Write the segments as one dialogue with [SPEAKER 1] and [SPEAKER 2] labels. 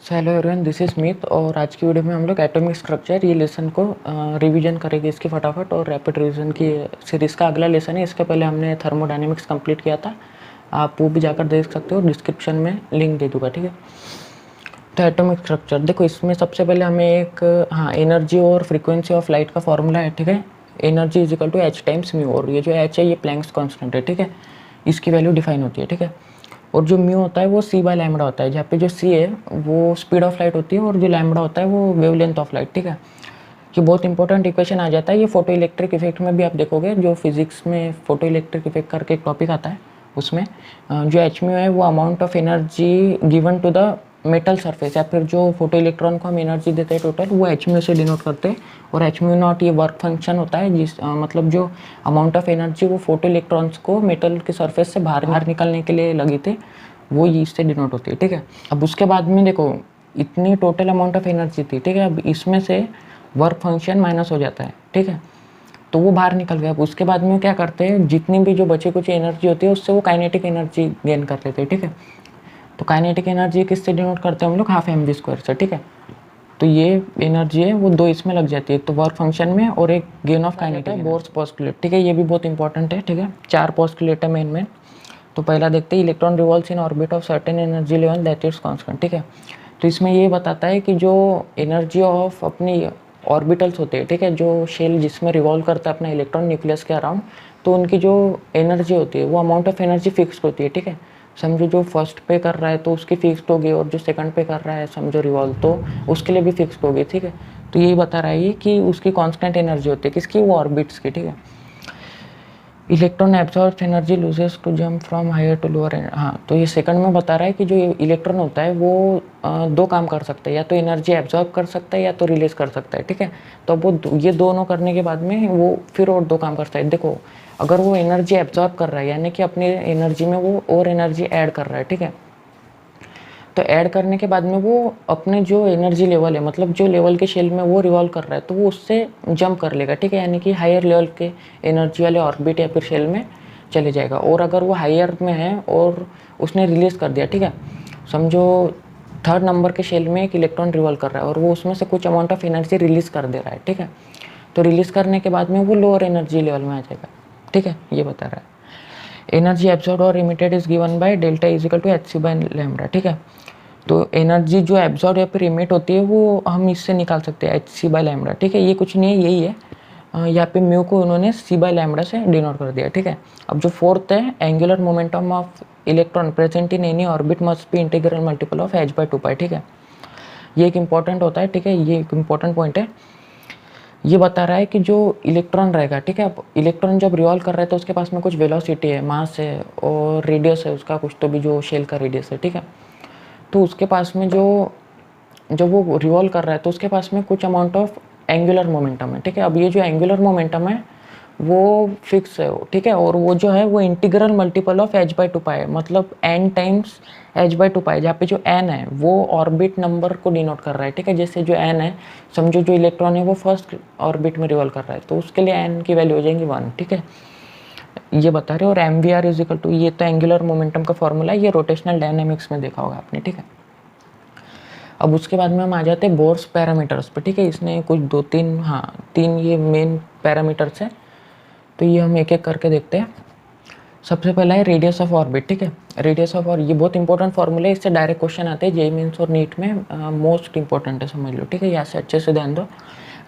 [SPEAKER 1] So hello everyone, this is Smith और आज की वीडियो में हम लोग एटॉमिक स्ट्रक्चर ये लेसन को रिवीजन करेंगे इसकी फटाफट। और रैपिड रिवीजन की सीरीज़ का अगला लेसन है। इसके पहले हमने थर्मोडायनेमिक्स कंप्लीट किया था, आप वो भी जाकर देख सकते हो, डिस्क्रिप्शन में लिंक दे दूँगा, ठीक है। तो एटॉमिक स्ट्रक्चर देखो, इसमें सबसे पहले हमें एक एनर्जी और फ्रीक्वेंसी ऑफ लाइट का फॉर्मूला है, ठीक है। Energy is equal to H times mu, और ये जो एच है ये प्लैंक्स कॉन्स्टेंट है, ठीक है। इसकी वैल्यू डिफाइन होती है, ठीक है। और जो म्यू होता है वो सी बाय लैम्बडा होता है, जहाँ पे जो सी है वो स्पीड ऑफ लाइट होती है और जो लैम्बडा होता है वो वेवलेंथ ऑफ लाइट, ठीक है। ये बहुत इंपॉर्टेंट इक्वेशन आ जाता है। ये फोटो इलेक्ट्रिक इफेक्ट में भी आप देखोगे, जो फिजिक्स में फोटो इलेक्ट्रिक इफेक्ट करके एक टॉपिक आता है, उसमें जो एच म्यू है वो amount of energy given to the metal surface, या फिर जो फोटो इलेक्ट्रॉन को हम एनर्जी देते हैं टोटल, वो एच म्यू से डिनोट करते हैं। और एच म्यू नॉट ये वर्क फंक्शन होता है, जिस मतलब जो अमाउंट ऑफ एनर्जी वो फोटो इलेक्ट्रॉन्स को मेटल के सरफेस से बाहर निकलने के लिए लगी थे, वो ये इससे डिनोट होती है, ठीक है। अब उसके बाद में देखो, इतनी टोटल अमाउंट ऑफ एनर्जी थी, ठीक है। अब इसमें से वर्क फंक्शन माइनस हो जाता है, ठीक है, तो वो बाहर निकल गया। अब उसके बाद में क्या करते हैं, जितनी भी जो बची कुछ एनर्जी होती है उससे वो काइनेटिक एनर्जी गेन कर लेते हैं, ठीक है। तो काइनेटिक एनर्जी किससे डिनोट करते हैं हम लोग, हाफ एम वी स्क्वायर से, ठीक है। तो ये एनर्जी है वो दो इसमें लग जाती है, एक तो वर्क फंक्शन में और एक गेन ऑफ काइनेटिक है, बोर्स पोस्टुलेट, ठीक है। ये भी बहुत इंपॉर्टेंट है, ठीक है। 4 पोस्टुलेट है मेन। तो पहला देखते हैं, electron revolves in orbit of certain energy level that is constant, ठीक है। तो इसमें ये बताता है कि जो एनर्जी ऑफ अपनी ऑर्बिटल्स होते हैं, ठीक है, जो शेल जिसमें रिवॉल्व करता है अपना इलेक्ट्रॉन न्यूक्लियस के अराउंड, तो उनकी जो एनर्जी होती है वो अमाउंट ऑफ एनर्जी फिक्स्ड होती है, ठीक है। समझो जो फर्स्ट पे कर रहा है तो उसकी फिक्स्ड होगी, और जो सेकंड पे कर रहा है समझो रिवॉल्व, तो उसके लिए भी फिक्स्ड होगी, ठीक है। तो यही बता रहा है ये कि उसकी कांस्टेंट एनर्जी होती है किसकी, वो ऑर्बिट्स की, ठीक है। Electron absorb energy loses to jump from higher to lower. हाँ, तो ये सेकंड में बता रहा है कि जो इलेक्ट्रॉन होता है वो दो काम कर सकता है, या तो एनर्जी एब्जॉर्ब कर सकता है या तो रिलीज कर सकता है, ठीक है। तो वो ये दोनों करने के बाद में वो फिर और दो काम करता है। देखो, अगर वो एनर्जी एब्जॉर्ब कर रहा है, यानी कि अपनी एनर्जी में वो और एनर्जी ऐड कर रहा है, ठीक है। तो ऐड करने के बाद में वो अपने जो एनर्जी लेवल है, मतलब जो लेवल के शेल में वो रिवॉल्व कर रहा है, तो वो उससे जंप कर लेगा, ठीक है। यानी कि हायर लेवल के एनर्जी वाले ऑर्बिट या फिर शेल में चले जाएगा। और अगर वो हायर में है और उसने रिलीज़ कर दिया, ठीक है, समझो थर्ड नंबर के शेल में एक इलेक्ट्रॉन रिवॉल्व कर रहा है और वो उसमें से कुछ अमाउंट ऑफ एनर्जी रिलीज़ कर दे रहा है, ठीक है। तो रिलीज़ करने के बाद में वो लोअर एनर्जी लेवल में आ जाएगा, ठीक है, ये बता रहा है। एनर्जी एब्जॉर्ब और emitted is given by delta is equal to H C by lambda, ठीक है। तो एनर्जी जो एब्जॉर्ब या फिर इमिट होती है वो हम इससे निकाल सकते हैं, एच सी बाय लैम्बडा, ठीक है। ये कुछ नहीं है, यही है। यहाँ पे म्यू को उन्होंने सी बाय लैम्बडा से डिनोट कर दिया, ठीक है। अब जो फोर्थ है, angular momentum of electron present in any orbit must be integral multiple of H by 2 pi, ठीक है। ये एक इंपॉर्टेंट होता है, ठीक है, ये एक इंपॉर्टेंट पॉइंट है। ये बता रहा है कि जो इलेक्ट्रॉन रहेगा, ठीक है, अब इलेक्ट्रॉन जब रिवॉल्व कर रहा है तो उसके पास में कुछ वेलोसिटी है, मास है और रेडियस है उसका कुछ, तो भी जो शेल का रेडियस है, ठीक है। तो उसके पास में जो जब वो रिवॉल्व कर रहा है तो उसके पास में कुछ अमाउंट ऑफ एंगुलर मोमेंटम है, ठीक है। अब ये जो एंगुलर मोमेंटम है वो फिक्स है, ठीक है। और वो जो है वो integral multiple of H by 2 पाई है, मतलब एन टाइम्स एच बाई 2 पाई, जहाँ पे जो एन है वो ऑर्बिट नंबर को डिनोट कर रहा है, ठीक है। जैसे जो एन है, समझो जो इलेक्ट्रॉन है वो फर्स्ट ऑर्बिट में रिवॉल्व कर रहा है, तो उसके लिए एन की वैल्यू हो जाएंगी 1, ठीक है, ये बता रहे हो। और M V R is equal to, ये तो एंगुलर मोमेंटम का फॉर्मूला है, ये रोटेशनल डायनेमिक्स में देखा होगा आपने, ठीक है। अब उसके बाद में हम आ जाते हैं बोर्स पैरामीटर्स पे, ठीक है। इसने कुछ तीन ये मेन पैरामीटर्स हैं, तो ये हम एक एक करके देखते हैं। सबसे पहला है रेडियस ऑफ ऑर्बिट, ठीक है। रेडियस ऑफ, और ये बहुत इंपॉर्टेंट फॉर्मूला है, इससे डायरेक्ट क्वेश्चन आते हैं जेईई मेंस और नीट में, मोस्ट इंपॉर्टेंट है, समझ लो, ठीक है। यहाँ से अच्छे से ध्यान दो।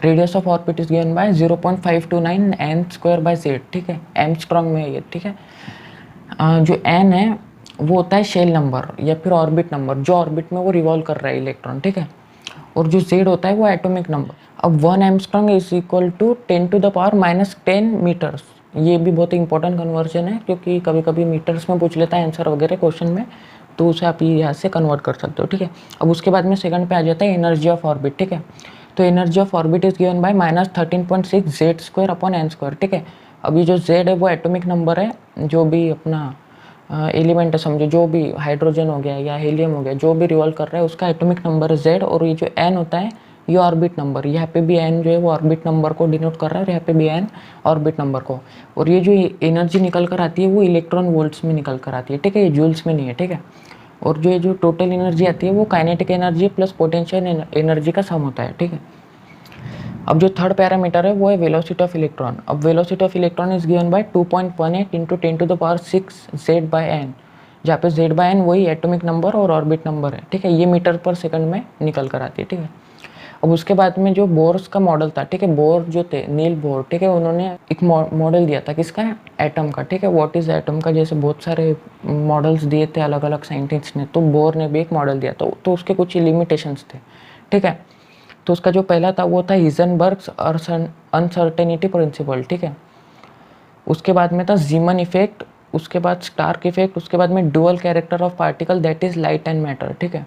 [SPEAKER 1] Radius of orbit is given by 0.529 N square by Z, ठीक है, एमस्ट्रॉन्ग में है ये, ठीक है। जो एन है वो होता है शेल नंबर या फिर ऑर्बिट नंबर, जो ऑर्बिट में वो रिवॉल्व कर रहा है इलेक्ट्रॉन, ठीक है। और जो जेड होता है वो एटॉमिक नंबर। अब 1 angstrom is equal to 10 to the power -10 metres. ये भी बहुत इंपॉर्टेंट कन्वर्जन है, क्योंकि कभी कभी मीटर्स में पूछ लेता है आंसर वगैरह क्वेश्चन में, तो उसे आप यहाँ से कन्वर्ट कर सकते हो, ठीक है। अब उसके बाद में सेकंड पे आ जाता है एनर्जी ऑफ ऑर्बिट, ठीक है। तो energy of orbit is given by -13.6 Z square upon N square, ठीक है। अभी जो जेड है वो एटॉमिक नंबर है, जो भी अपना एलिमेंट है, समझो जो भी हाइड्रोजन हो गया या हीलियम हो गया, जो भी रिवॉल्व कर रहा है उसका एटॉमिक नंबर है जेड। और ये जो एन होता है ये ऑर्बिट नंबर, यहाँ पे भी एन जो है वो ऑर्बिट नंबर को डिनोट कर रहा है और यहाँ पे भी एन ऑर्बिट नंबर को। और ये जो एनर्जी निकल कर आती है वो इलेक्ट्रॉन वोल्ट्स में निकल कर आती है, ठीक है, ये जूल्स में नहीं है, ठीक है। और जो ये जो टोटल एनर्जी आती है वो kinetic energy plus potential energy का सम होता है, ठीक है। अब जो थर्ड पैरामीटर है वो है वेलोसिटी ऑफ इलेक्ट्रॉन। अब velocity of electron is given bye 2.18 into 10⁻6 Z/n, जहाँ पे Z/n वही एटॉमिक नंबर और ऑर्बिट नंबर है, ठीक है। ये मीटर पर सेकंड में निकल कर आती है, ठीक है। अब उसके बाद में जो बोर्स का मॉडल था, ठीक है, बोर जो थे नील बोर, ठीक है, उन्होंने एक मॉडल दिया था किसका, एटम का, ठीक है। व्हाट इज एटम का जैसे बहुत सारे मॉडल्स दिए थे अलग अलग साइंटिस्ट ने, तो बोर ने भी एक मॉडल दिया था, तो उसके कुछ लिमिटेशंस थे, ठीक है। तो उसका जो पहला था वो था हिजनबर्ग्स अनसर्टेनिटी प्रिंसिपल, ठीक है। उसके बाद में था जीमन इफेक्ट, उसके बाद स्टार्क इफेक्ट, उसके बाद में dual character of particle that is light and matter, ठीक है।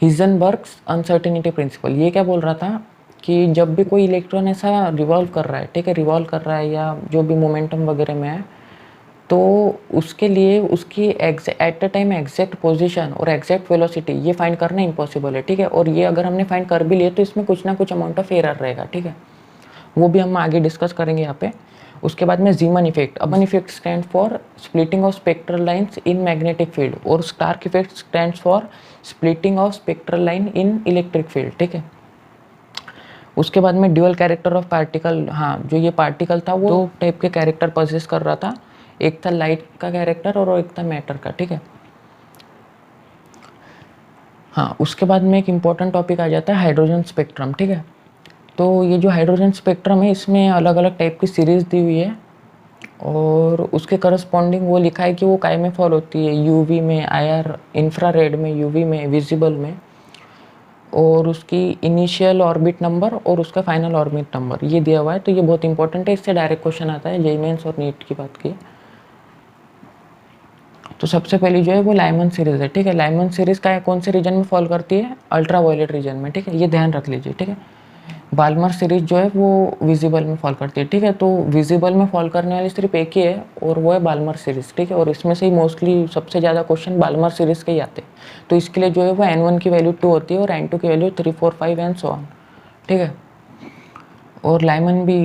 [SPEAKER 1] हिजनबर्ग्स अनसर्टेनिटी प्रिंसिपल ये क्या बोल रहा था कि जब भी कोई इलेक्ट्रॉन ऐसा रिवॉल्व कर रहा है, ठीक है, रिवॉल्व कर रहा है या जो भी मोमेंटम वगैरह में है, तो उसके लिए उसकी at the time exact position और एग्जैक्ट वेलोसिटी ये फाइंड करना इम्पॉसिबल है, ठीक है। और ये अगर हमने फाइंड कर भी लिए तो इसमें कुछ ना कुछ अमाउंट ऑफ एरर रहेगा, ठीक है। वो भी हम आगे डिस्कस करेंगे यहाँ पे। उसके बाद में Zeeman effect, Zeeman effect stand for splitting of spectral lines in magnetic field, और Stark effect stand for splitting of spectral line in electric field, ठीक है। उसके बाद में ड्यूअल कैरेक्टर ऑफ पार्टिकल, हाँ, जो ये पार्टिकल था वो दो टाइप के कैरेक्टर पोजेस कर रहा था, एक था लाइट का कैरेक्टर और एक था मैटर का, ठीक है। हाँ, उसके बाद में एक इम्पॉर्टेंट टॉपिक आ जाता है हाइड्रोजन स्पेक्ट्रम, ठीक है। तो ये जो हाइड्रोजन स्पेक्ट्रम है इसमें अलग अलग टाइप की सीरीज़ दी हुई है, और उसके करस्पॉन्डिंग वो लिखा है कि वो काय में फॉल होती है, यूवी में, आईआर इंफ्रारेड में, यूवी में, विजिबल में, और उसकी इनिशियल ऑर्बिट नंबर और उसका फाइनल ऑर्बिट नंबर ये दिया हुआ है। तो ये बहुत इंपॉर्टेंट है, इससे डायरेक्ट क्वेश्चन आता है, जेईई मेंस और नीट की बात की। तो सबसे पहली जो है वो लाइमन सीरीज़ है, ठीक है। लाइमन सीरीज़ का कौन से रीजन में फॉल करती है, अल्ट्रा वायलेट रीजन में, ठीक है, ये ध्यान रख लीजिए, ठीक है। बाल्मर सीरीज जो है वो विजिबल में फॉल करती है, ठीक है। तो विजिबल में फॉल करने वाली सिर्फ एक ही है और वो है बाल्मर सीरीज, ठीक है। और इसमें से ही मोस्टली सबसे ज़्यादा क्वेश्चन बाल्मर सीरीज के ही आते हैं। तो इसके लिए जो है वो n1 की वैल्यू 2 होती है और n2 की वैल्यू 3, 4, 5 एंड सो ऑन, ठीक है। और लाइमन भी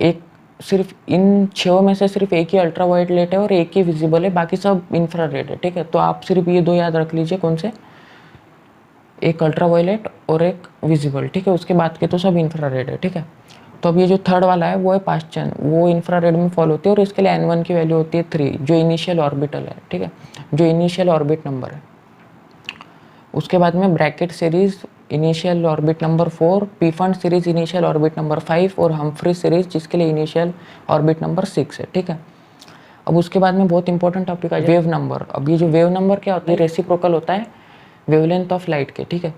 [SPEAKER 1] एक सिर्फ इन 6 में से सिर्फ एक ही अल्ट्रा वायलेट है और एक ही विजिबल है, बाकी सब इंफ्रारेड है, ठीक है। तो आप सिर्फ ये दो याद रख लीजिए, कौन से, एक अल्ट्रा वायलेट और एक विजिबल, ठीक है। उसके बाद के तो सब इंफ्रारेड है, ठीक है। तो अब ये जो थर्ड वाला है वो है पास्चन, वो इंफ्रारेड में फॉल होती है और इसके लिए n1 की वैल्यू होती है 3, जो इनिशियल ऑर्बिटल है, ठीक है, जो इनिशियल ऑर्बिट नंबर है। उसके बाद में Brackett series initial orbit number 4, पीफंड series initial orbit number 5 और हम्फ्री सीरीज जिसके लिए इनिशियल ऑर्बिट नंबर 6 है, ठीक है। अब उसके बाद में बहुत इंपॉर्टेंट टॉपिक है वेव नंबर। अब ये जो वेव नंबर क्या होता है, रेसिप्रोकल होता है वेवलेंथ ऑफ लाइट के, ठीक है।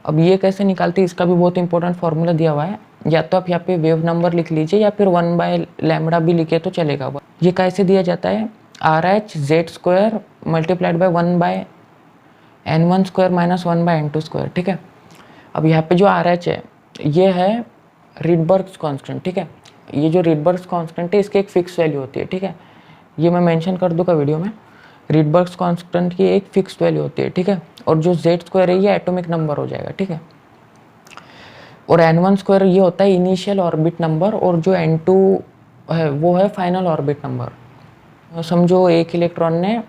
[SPEAKER 1] अब ये कैसे निकालते हैं इसका भी बहुत इंपॉर्टेंट फार्मूला दिया हुआ है, या तो आप यहाँ पे वेव नंबर लिख लीजिए या फिर 1/λ भी लिखे तो चलेगा। ये कैसे दिया जाता है, RH(Z² multiplied by 1/n1² minus 1/n2², ठीक है। अब यहाँ पे जो RH है ये है रिडबर्ग्स कांस्टेंट, ठीक है। ये जो रिडबर्ग्स कांस्टेंट है इसकी एक फिक्स वैल्यू होती है, ठीक है। ये मैं मेंशन कर दूंगा वीडियो में, रिडबर्ग्स कांस्टेंट की एक फिक्स वैल्यू होती है, ठीक है। और जो Z² है ये एटॉमिक नंबर हो जाएगा, ठीक है। और n1² ये होता है इनिशियल ऑर्बिट नंबर और जो n2 है वो है फाइनल ऑर्बिट नंबर। समझो एक इलेक्ट्रॉन ने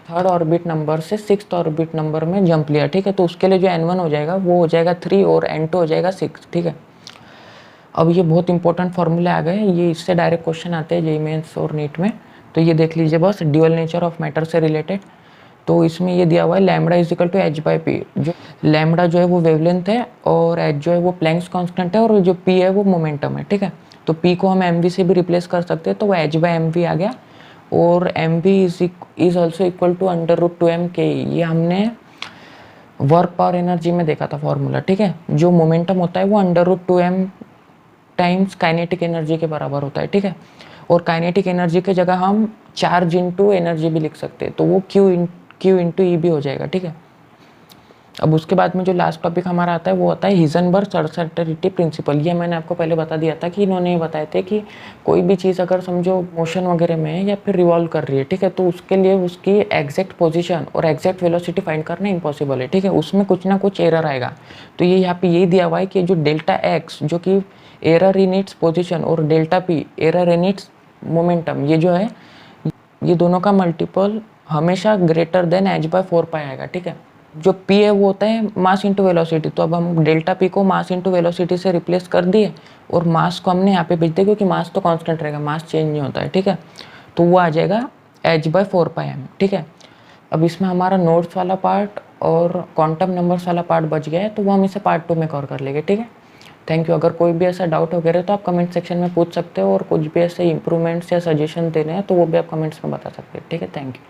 [SPEAKER 1] थर्ड ऑर्बिट नंबर से 6th ऑर्बिट नंबर में जंप लिया, ठीक है। तो उसके लिए जो n1 हो जाएगा वो हो जाएगा 3 और n2 हो जाएगा 6, ठीक है। अब ये बहुत इंपॉर्टेंट फॉर्मूले आ गए, ये इससे डायरेक्ट क्वेश्चन आते हैं जेईई मेंस और नीट में। तो ये देख लीजिए बस, ड्यूअल नेचर ऑफ मैटर से रिलेटेड। तो इसमें ये दिया हुआ है lambda is equal to h/p, जो लैम्बडा जो है वो वेवलेंथ है और h जो है वो प्लैंक्स कांस्टेंट है और जो p है वो मोमेंटम है, ठीक है। तो p को हम mv से भी रिप्लेस कर सकते हैं, तो वो h/mv आ गया। और mv is also equal to √2m/ke, ये हमने वर्क पावर एनर्जी में देखा था फॉर्मूला, ठीक है। जो मोमेंटम होता है वो √2m टाइम्स काइनेटिक एनर्जी के बराबर होता है, ठीक है। और काइनेटिक एनर्जी की जगह हम चार्ज इंटू एनर्जी भी लिख सकते हैं, तो वो Q इंटू ई भी हो जाएगा, ठीक है। अब उसके बाद में जो लास्ट टॉपिक हमारा आता है वो होता है हिजनबर्ग अनसर्टेनिटी प्रिंसिपल। ये मैंने आपको पहले बता दिया था कि इन्होंने बताए थे कि कोई भी चीज़ अगर समझो मोशन वगैरह में है या फिर रिवॉल्व कर रही है, ठीक है, तो उसके लिए उसकी एग्जैक्ट पोजीशन और एग्जैक्ट वेलोसिटी फाइंड करना इंपॉसिबल है, ठीक है। उसमें कुछ ना कुछ एरर आएगा। तो ये यहाँ पे यही दिया हुआ है कि जो डेल्टा एक्स जो कि एरर इन इट्स पोजिशन और delta P error in its momentum, ये जो है ये दोनों का मल्टीपल हमेशा ग्रेटर देन एच बाय 4 पाई आएगा, ठीक है। जो पी है वो होता है मास इंटू वेलोसिटी, तो अब हम डेल्टा पी को मास इंटू वेलोसिटी से रिप्लेस कर दिए और मास को हमने यहाँ पे भेज दिया, क्योंकि मास तो कांस्टेंट रहेगा, मास चेंज नहीं होता है, ठीक है। तो वो आ जाएगा एच बाय 4 पाई एम, ठीक है। अब इसमें हमारा नोड्स वाला पार्ट और क्वांटम नंबर्स वाला पार्ट बच गया है, तो वो हम इसे पार्ट 2 में कवर कर लेंगे, ठीक है। Thank you. अगर कोई भी ऐसा डाउट वगैरह तो आप कमेंट सेक्शन में पूछ सकते हो, और कुछ भी ऐसे इंप्रूवमेंट्स या सजेशन देने हैं तो वो भी आप कमेंट्स में बता सकते हैं, ठीक है। Thank you.